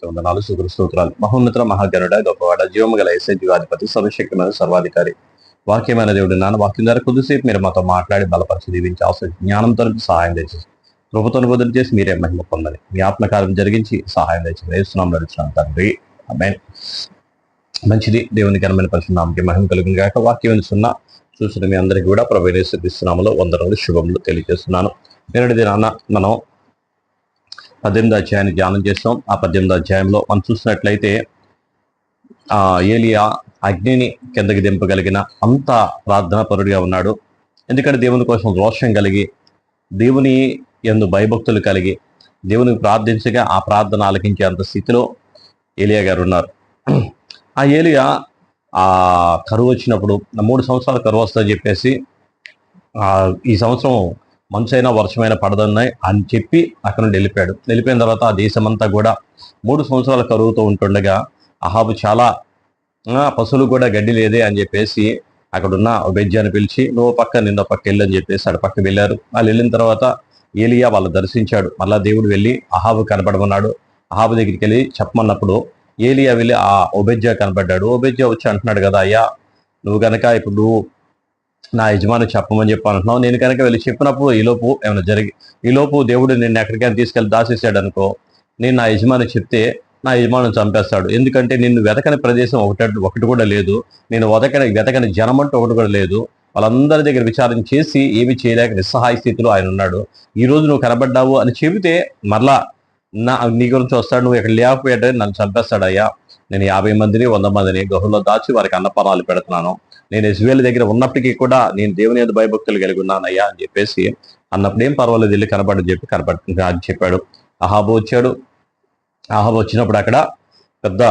నీకు వందనాలు, శుక్ర స్తోత్రాలు. మహోన్నత మహాగణుడ, గొప్పవాడ, జీవము గల యేసే జీవాధిపతి, సర్వశక్తిమైన సర్వాధికారి, వాక్యమైన దేవుడు నాన్న వాక్యం ద్వారా కొద్దిసేపు మీరు మాతో మాట్లాడి బలపరిచి దీవించి ఆశ్రయించి జ్ఞానంతో సహాయం చేసి ప్రభుత్వం బదులు చేసి మీరే మహిమ పొందని మీ ఆత్మకార్యం జరిగించి సహాయం చేసి వేస్తున్నాం నడుచున్నాం తండ్రి. ఆమేన్. మంచిది. దేవుని ఘనమైన పరిశునామకి మహిమ కలుగును గాక. వాక్యం సున్నా చూసిన మీ అందరికీ కూడా ప్రభువైన యేసు క్రీస్తు నామములో వందనములు శుభములు తెలియజేస్తున్నాను. నేటి దినాన మనం 18వ అధ్యాయాన్ని ధ్యానం చేస్తాం. ఆ 18వ అధ్యాయంలో మనం చూసినట్లయితే ఏలియా అగ్నిని కిందకి దింపగలిగిన అంత ప్రార్థనా పరుడిగా ఉన్నాడు. ఎందుకంటే దేవుని కోసం రోషం కలిగి, దేవుని యందు భయభక్తులు కలిగి, దేవునికి ప్రార్థించగా ఆ ప్రార్థన ఆలకించే అంత స్థితిలో ఏలియా గారు ఉన్నారు. ఆ ఏలియా ఆ కరువు వచ్చినప్పుడు 3 సంవత్సరాల కరువు వస్తుందని చెప్పేసి ఈ సంవత్సరం మంచైనా వర్షమైనా పడదన్నాయి అని చెప్పి అక్కడ నుండి వెళ్ళిపోయాడు. వెళ్ళిపోయిన తర్వాత ఆ దేశమంతా కూడా 3 సంవత్సరాల కరువుతో ఉంటుండగా అహాబు చాలా పశువులు కూడా గడ్డి లేదే అని చెప్పేసి అక్కడున్న బెజ్జాన్ని పిలిచి నువ్వు పక్క నిన్న పక్క వెళ్ళు అని చెప్పేసి అక్కడ పక్క వెళ్ళారు. వాళ్ళు వెళ్ళిన తర్వాత ఏలియా వాళ్ళు దర్శించాడు. మళ్ళా దేవుడు వెళ్ళి అహాబు కనపడమన్నాడు. అహాబు దగ్గరికి వెళ్ళి చెప్పమన్నప్పుడు ఏలియా వెళ్ళి ఆ ఒబెజ్జా కనపడ్డాడు. ఒబెజ్జా వచ్చి అంటున్నాడు కదా, అయ్యా నువ్వు కనుక ఇప్పుడు నా యజమాని చెప్పమని చెప్పి అంటున్నావు, నేను కనుక వెళ్ళి చెప్పినప్పుడు ఈలోపు ఏమైనా ఈలోపు దేవుడు నిన్ను ఎక్కడికైనా తీసుకెళ్ళి దాచేసాడు అనుకో, నేను నా యజమాని చెప్తే నా యజమాని చంపేస్తాడు. ఎందుకంటే నిన్ను వెతకని ప్రదేశం ఒకటి కూడా లేదు, నేను వెతకని జనం అంటూ ఒకటి కూడా లేదు. వాళ్ళందరి దగ్గర విచారణ చేసి ఏమి చేయలేక నిస్సహాయ స్థితిలో ఆయన ఉన్నాడు. ఈ రోజు నువ్వు కనబడ్డావు అని చెబితే మరలా నీ గురించి వస్తాడు, నువ్వు ఇక్కడ లేకపోయాడే నన్ను చంపేస్తాడు. అయ్యా నేను 50 మందిని 100 మందిని గృహంలో దాచి వారికి అన్నపానాలు పెడుతున్నాను. నేను ఇజ్రాయేల్ దగ్గర ఉన్నప్పటికీ కూడా నేను దేవుని మీద భయభక్తులు కలిగి ఉన్నానయ్యా అని చెప్పేసి అన్నప్పుడు ఏం పర్వాలేదు వెళ్ళి కనబడి అని చెప్పాడు. అహాబు వచ్చాడు. అహాబు వచ్చినప్పుడు అక్కడ పెద్ద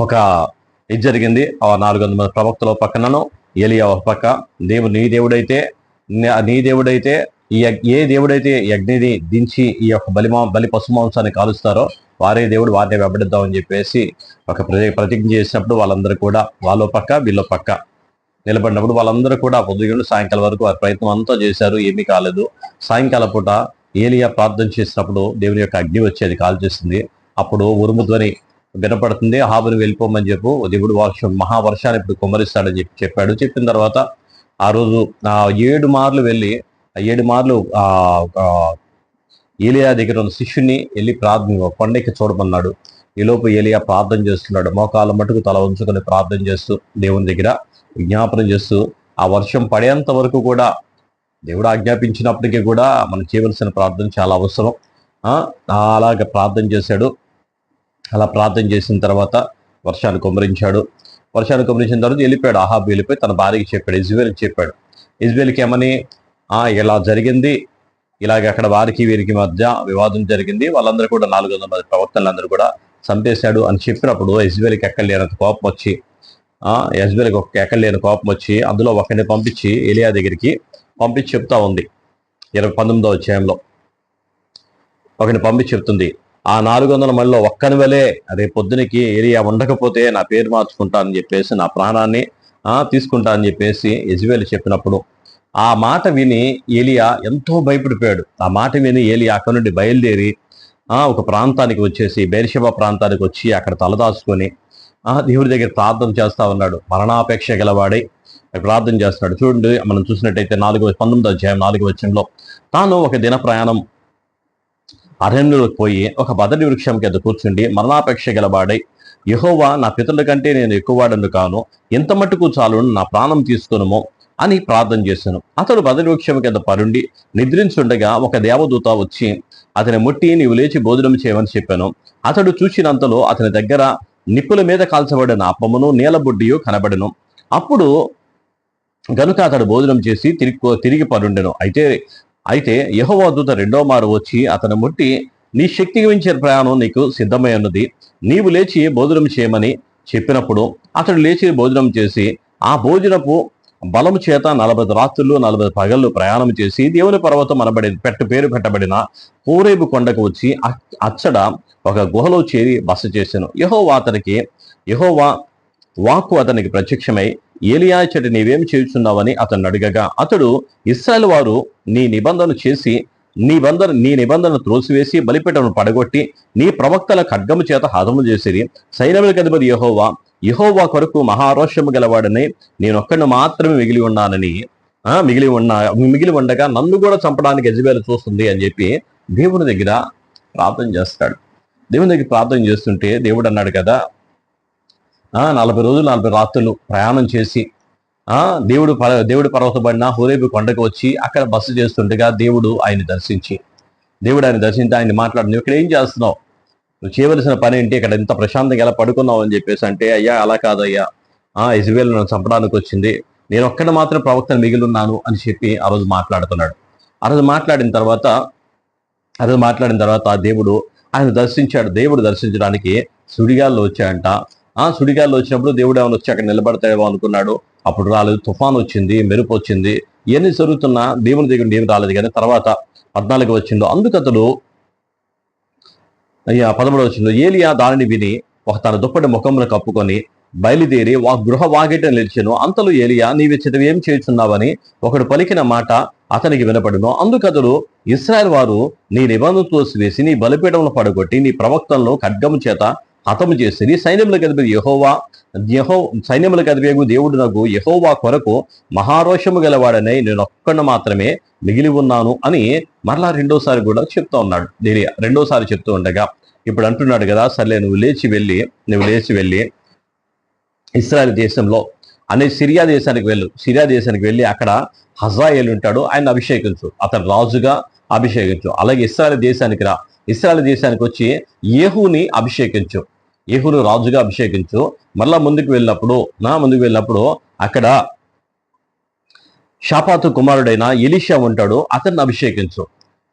ఒక ఇది జరిగింది. 400 మంది ప్రవక్తల పక్కనను ఏలియా ఒక పక్క. నీ దేవుడైతే ఏ దేవుడైతే ఈ అగ్నిని దించి ఈ యొక్క బలి పశు మాంసాన్ని కాలుస్తారో వారే దేవుడు, వారిని వెంబడిద్దామని చెప్పేసి ఒక ప్రతిజ్ఞ చేసినప్పుడు వాళ్ళందరూ కూడా వాళ్ళ పక్క వీళ్ళ పక్క నిలబడినప్పుడు వాళ్ళందరూ కూడా పొద్దున్న సాయంకాలం వరకు వారి ప్రయత్నం అంతా చేశారు, ఏమీ కాలేదు. సాయంకాలం పూట ఏలియా ప్రార్థన చేసినప్పుడు దేవుని యొక్క అగ్ని వచ్చేది కాల్ చేస్తుంది. అప్పుడు ఉరుము ధ్వని వినపడుతుంది. అహాబుని వెళ్ళిపోమని చెప్పు, దేవుడు మహావర్షాన్ని ఇప్పుడు కుమ్మరిస్తాడని చెప్పాడు. చెప్పిన తర్వాత ఆ రోజు 7 మార్లు వెళ్ళి 7 మార్లు ఏలియా దగ్గర ఉన్న శిష్యుని వెళ్ళి కొండకి చూడమన్నాడు. ఈలోపు ఏలియా ప్రార్థన చేస్తున్నాడు. మోకాళ్ళ మటుకు తల ఉంచుకొని ప్రార్థన చేస్తూ దేవుని దగ్గర విజ్ఞాపనం చేస్తూ ఆ వర్షం పడేంత వరకు కూడా దేవుడు ఆజ్ఞాపించినప్పటికీ కూడా మనం చేయవలసిన ప్రార్థన చాలా అవసరం. అలాగ ప్రార్థన చేశాడు. అలా ప్రార్థన చేసిన తర్వాత వర్షాన్ని కుమ్మరించాడు. వర్షాన్ని కుమ్మరించిన తర్వాత వెళ్ళిపోయాడు. అహాబు వెళ్ళిపోయి తన భార్యకి చెప్పాడు, ఇజ్రాయేల్కి చెప్పాడు. ఇజ్రాయేల్కి ఏమని, ఇలా జరిగింది, ఇలాగ అక్కడ వారికి వీరికి మధ్య వివాదం జరిగింది, వాళ్ళందరూ కూడా 400 మంది ప్రవక్తలందరూ కూడా చంపేశాడు అని చెప్పినప్పుడు ఇజ్రాయేల్కి ఎక్కడ లేనంత కోపం వచ్చి ఇజ్రాయేల్కి ఎక్కడ లేని కోపం వచ్చి అందులో ఒకరిని పంపించి ఏలియా దగ్గరికి పంపించి చెప్తా ఉంది. 19వ అధ్యాయంలో ఒకరిని పంపించి చెప్తుంది, ఆ 400 మందిలో ఒక్కని వలే రేపు పొద్దునకి ఏలియా ఉండకపోతే నా పేరు మార్చుకుంటానని చెప్పేసి నా ప్రాణాన్ని తీసుకుంటానని చెప్పేసి ఇజ్రాయేల్ చెప్పినప్పుడు ఆ మాట విని ఏలియా ఎంతో భయపడిపోయాడు. ఆ మాట విని ఏలియా అక్కడ నుండి బయలుదేరి ఒక ప్రాంతానికి వచ్చేసి బెర్షెబా ప్రాంతానికి వచ్చి అక్కడ తలదాచుకొని దేవుడి దగ్గర ప్రార్థన చేస్తా ఉన్నాడు. మరణాపేక్ష గలవాడై ప్రార్థన చేస్తున్నాడు. చూడండి, మనం చూసినట్టయితే 19వ అధ్యాయం 4వ వచనంలో తాను ఒక దిన ప్రయాణం అరణ్యంలోకి పోయి ఒక బదరి వృక్షం కింద కూర్చుండి మరణాపేక్ష గలవాడై, యెహోవా నా పితరుల కంటే నేను ఎక్కువవాడను కాను, ఎంత మట్టుకు చాలు నా ప్రాణం తీసుకొనుమో అని ప్రార్థన చేశాను. అతడు బదరి వృక్షం కింద పరుండి నిద్రించుండగా ఒక దేవదూత వచ్చి అతని ముట్టి నీవు లేచి భోజనం చేయమని చెప్పాను. అతడు చూసినంతలో అతని దగ్గర నిప్పుల మీద కాల్చబడిన అప్పమును నీలబుడ్డియు కనబడెను. అప్పుడు గనుక అతడు భోజనం చేసి తిరిగి పరుండెను. అయితే యెహోవా దూత 2వ మారు వచ్చి అతని ముట్టి, నీ శక్తికి మించిన ప్రయాణం నీకు సిద్ధమై ఉన్నది, నీవు లేచి భోజనం చేయమని చెప్పినప్పుడు అతడు లేచి భోజనం చేసి ఆ భోజనపు బలము చేత 40 రాత్రులు 40 పగళ్ళు ప్రయాణం చేసి దేవుని పర్వతం పేరు పెట్టబడిన హోరేబు కొండకు వచ్చి అచ్చడ ఒక గుహలో చేరి బస చేశాను. యెహోవా వాక్కు అతనికి ప్రత్యక్షమై, ఏలియా చెడు నీవేం చేయుచున్నావని అతన్ని అడగగా అతడు, ఇశ్రాయేలు వారు నీ నిబంధన చేసి నీ నిబంధన త్రోసివేసి బలిపీఠమును పడగొట్టి నీ ప్రవక్తల ఖడ్గము చేత హతము చేసిరి. సైన్యములకు అధిపతి యెహోవా కొరకు మహారోషము గలవాడని నేనొక్కడిని మాత్రమే మిగిలి ఉండగా నన్ను కూడా చంపడానికి యెజబెలు చూస్తుంది అని చెప్పి దేవుని దగ్గర ప్రార్థన చేస్తాడు. దేవుని దగ్గర ప్రార్థన చేస్తుంటే దేవుడు అన్నాడు కదా, 40 రోజులు 40 రాత్రులు ప్రయాణం చేసి దేవుడు పర్వతబడిన హోరేబు కొండకు వచ్చి అక్కడ బస చేస్తుండగా దేవుడు ఆయన దర్శించి ఆయన మాట్లాడు, నువ్వు ఇక్కడ ఏం చేస్తున్నావు, నువ్వు చేయవలసిన పని ఏంటి, ఇక్కడ ఇంత ప్రశాంతంగా ఎలా పడుకున్నావు అని చెప్పేసి అంటే, అయ్యా అలా కాదయ్యా, యెజబెలు నన్ను చంపడానికి వచ్చింది, నేను ఒక్కడ మాత్రం ప్రవక్తను మిగిలిన్నాను అని చెప్పి ఆ రోజు మాట్లాడుతున్నాడు. ఆ రోజు మాట్లాడిన తర్వాత దేవుడు ఆయన దర్శించాడు. దేవుడు దర్శించడానికి సుడిగాల్లో వచ్చాయంట. సుడిగాల్లో వచ్చినప్పుడు దేవుడు ఏమైనా వచ్చి అక్కడ నిలబడతాడేమో అనుకున్నాడు. అప్పుడు రాలేదు, తుఫాన్ వచ్చింది, మెరుపు వచ్చింది, ఇవన్నీ జరుగుతున్నా దేవుని దగ్గర ఏమి రాలేదు. కానీ తర్వాత 14 వచ్చిందో అందుకతడు 13 వచ్చిందో ఏలియా దానిని విని తన దుప్పటి ముఖమును కప్పుకొని బయలుదేరి గృహ వాకిట నిలిచెను. అంతలో ఏలియా, నీవు చితవి ఏం చేస్తున్నావని ఒకడు పలికిన మాట అతనికి వినపడును. అందుకతడు, ఇశ్రాయేలు వారు నీ నిబంధన తోసివేసి నీ బలిపీఠంలో పడగొట్టి నీ ప్రవక్తలను ఖడ్గము చేత హతము చేసి సైన్యములకు అధిపతి సైన్యములకు అధిపతి దేవుడు నాకు యెహోవా కొరకు మహారోషము గలవాడని నేను ఒక్కడిని మాత్రమే మిగిలి ఉన్నాను అని మరలా రెండోసారి కూడా చెప్తా ఉన్నాడు. రెండోసారి చెప్తూ ఉండగా ఇప్పుడు అంటున్నాడు కదా, సర్లే నువ్వు లేచి వెళ్ళి ఇశ్రాయేల్ దేశంలో సిరియా దేశానికి వెళ్ళి అక్కడ హజాయేలు ఉంటాడు, ఆయన అభిషేకించు, అతను రాజుగా అభిషేకించు. అలాగే ఇశ్రాయేల్ దేశానికి వచ్చి యేహూని అభిషేకించు, యేహూను రాజుగా అభిషేకించు. మళ్ళా ముందుకు వెళ్ళినప్పుడు అక్కడ షాపాతు కుమారుడైన ఎలీషా ఉంటాడు, అతన్ని అభిషేకించు.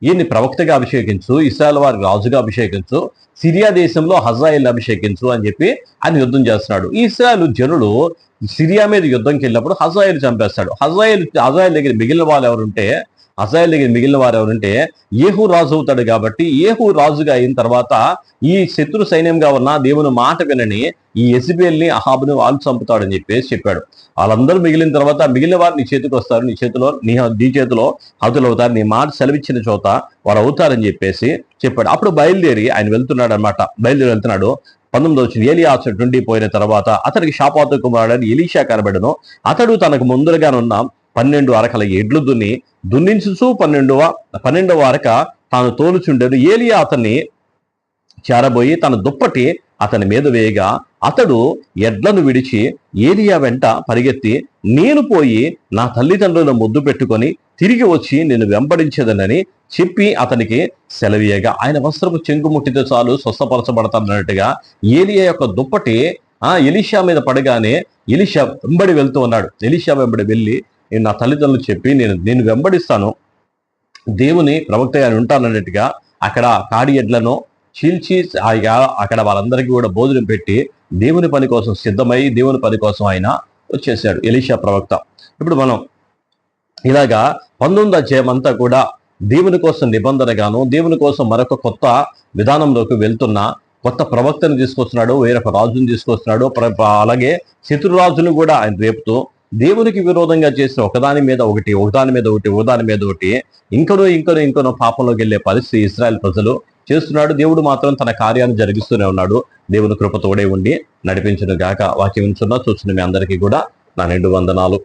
ఈయన్ని ప్రవక్తగా అభిషేకించు, ఇశ్రాయేల్ వారి రాజుగా అభిషేకించు, సిరియా దేశంలో హజాయేల్ అభిషేకించు అని చెప్పి ఆయన యుద్ధం చేస్తున్నాడు. ఈ ఇశ్రాయేలు జనులు సిరియా మీద యుద్ధంకి వెళ్ళినప్పుడు హజాయేలు చంపేస్తాడు. హజాయేల్ దగ్గర మిగిలిన వారు ఎవరంటే యేహూ రాజు అవుతాడు. కాబట్టి యేహూ రాజుగా అయిన తర్వాత ఈ శత్రు సైన్యంగా ఉన్న దేవుని మాట వినని ఈ యెజబెల్ని అహాబుని వాళ్ళు చంపుతాడని చెప్పేసి చెప్పాడు. వాళ్ళందరూ మిగిలిన తర్వాత మిగిలిన వారు నీ చేతికి వస్తారు, నీ చేతిలో హతులవుతారు, నీ మాట సెలవిచ్చిన చోట వారు అవుతారని చెప్పేసి చెప్పాడు. అప్పుడు బయలుదేరి ఆయన వెళ్తున్నాడు. 19 వచ్చింది. ఏలియా నుండి పోయిన తర్వాత అతనికి షాపాతు కుమారుడని ఎలీషా కనబడను. అతడు తనకు ముందుగానున్న 12 అరకల ఎడ్లు దున్నించుచు 12వ అరక తాను తోలుచుండెను. ఏలియా అతన్ని చేరబోయి తన దుప్పటి అతని మీద వేయగా అతడు ఎడ్లను విడిచి ఏలియా వెంట పరిగెత్తి, నేను పోయి నా తల్లిదండ్రులను ముద్దు పెట్టుకొని తిరిగి వచ్చి నేను వెంబడించేదనని చెప్పి అతనికి సెలవీయగా ఆయన వస్త్రపు చెంగు ముట్టితే చాలు స్వస్థపరచబడతానన్నట్టుగా ఏలియా యొక్క దుప్పటి ఎలీషా మీద పడగానే ఎలీషా వెంబడి వెళ్తూ ఉన్నాడు. ఎలీషా వెంబడి వెళ్ళి, నేను నా తల్లిదండ్రులు చెప్పి నేను వెంబడిస్తాను, దేవుని ప్రవక్తగా ఉంటానన్నట్టుగా అక్కడ కాడి ఎడ్లను చీల్చి అక్కడ వాళ్ళందరికీ కూడా భోజనం పెట్టి దేవుని పని కోసం సిద్ధమై దేవుని పని కోసం ఆయన వచ్చేసాడు ఎలీషా ప్రవక్త. ఇప్పుడు మనం ఇలాగా 19వ అధ్యాయం అంతా కూడా దేవుని కోసం నిబంధనగాను, దేవుని కోసం మరొక కొత్త విధానంలోకి వెళ్తున్న కొత్త ప్రవక్తను తీసుకొస్తున్నాడు, వేరొక రాజును తీసుకొస్తున్నాడు. అలాగే శత్రురాజును కూడా ఆయన రేపుతూ దేవునికి విరోధంగా చేసిన ఒకదాని మీద ఒకటి ఇంకనో పాపంలోకి వెళ్ళే పరిస్థితి ఇశ్రాయేల్ ప్రజలు చేస్తున్నాడు. దేవుడు మాత్రం తన కార్యాన్ని జరిగిస్తూనే ఉన్నాడు. దేవుని కృప తోడే ఉండి నడిపించును గాక. వాక్యం చూస్తున్న మీ అందరికీ కూడా నా 2 వందనాలు.